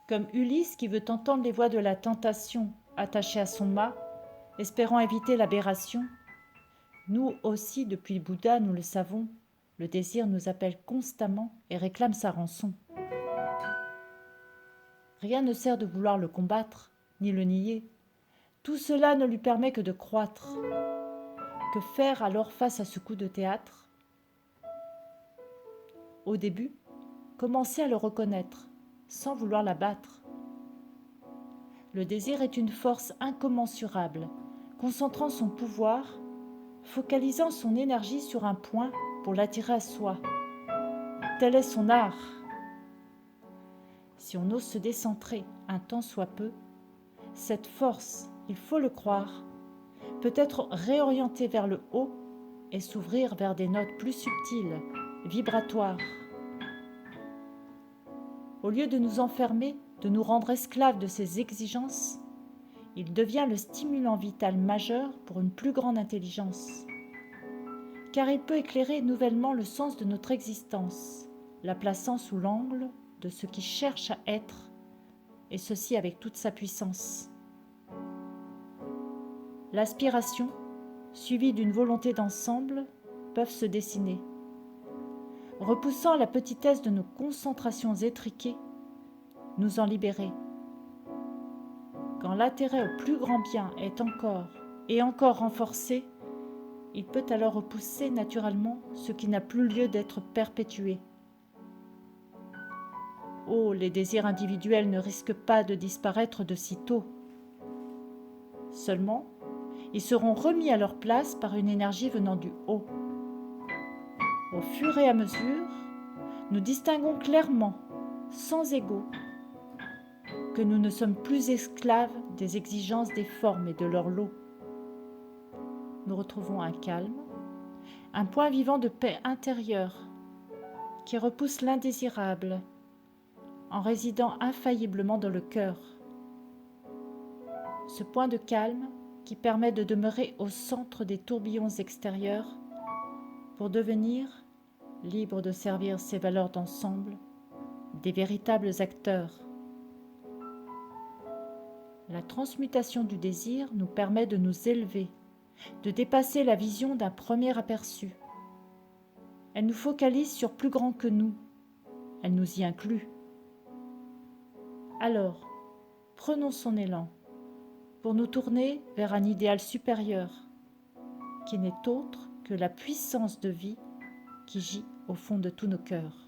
Comme Ulysse qui veut entendre les voix de la tentation attachée à son mât, espérant éviter l'aberration, nous aussi, depuis Bouddha, nous le savons, le désir nous appelle constamment et réclame sa rançon. Rien ne sert de vouloir le combattre, ni le nier. Tout cela ne lui permet que de croître. Que faire alors face à ce coup de théâtre ? Au début, commencez à le reconnaître, sans vouloir l'abattre. Le désir est une force incommensurable, concentrant son pouvoir, focalisant son énergie sur un point pour l'attirer à soi. Tel est son art. Si on ose se décentrer un tant soit peu, cette force, il faut le croire, peut être réorientée vers le haut et s'ouvrir vers des notes plus subtiles, vibratoires. Au lieu de nous enfermer, de nous rendre esclaves de ses exigences, il devient le stimulant vital majeur pour une plus grande intelligence. Car il peut éclairer nouvellement le sens de notre existence, la plaçant sous l'angle de ce qui cherche à être, et ceci avec toute sa puissance. L'aspiration, suivie d'une volonté d'ensemble, peuvent se dessiner. Repoussant la petitesse de nos concentrations étriquées, nous en libérer. Quand l'intérêt au plus grand bien est encore et encore renforcé, il peut alors repousser naturellement ce qui n'a plus lieu d'être perpétué. Oh, les désirs individuels ne risquent pas de disparaître de sitôt. Seulement, ils seront remis à leur place par une énergie venant du haut. Au fur et à mesure, nous distinguons clairement, sans ego, que nous ne sommes plus esclaves des exigences des formes et de leur lot. Nous retrouvons un calme, un point vivant de paix intérieure qui repousse l'indésirable en résidant infailliblement dans le cœur. Ce point de calme qui permet de demeurer au centre des tourbillons extérieurs pour devenir, libre de servir ses valeurs d'ensemble, des véritables acteurs. La transmutation du désir nous permet de nous élever, de dépasser la vision d'un premier aperçu. Elle nous focalise sur plus grand que nous. Elle nous y inclut. Alors, prenons son élan pour nous tourner vers un idéal supérieur qui n'est autre que la puissance de vie qui gît au fond de tous nos cœurs.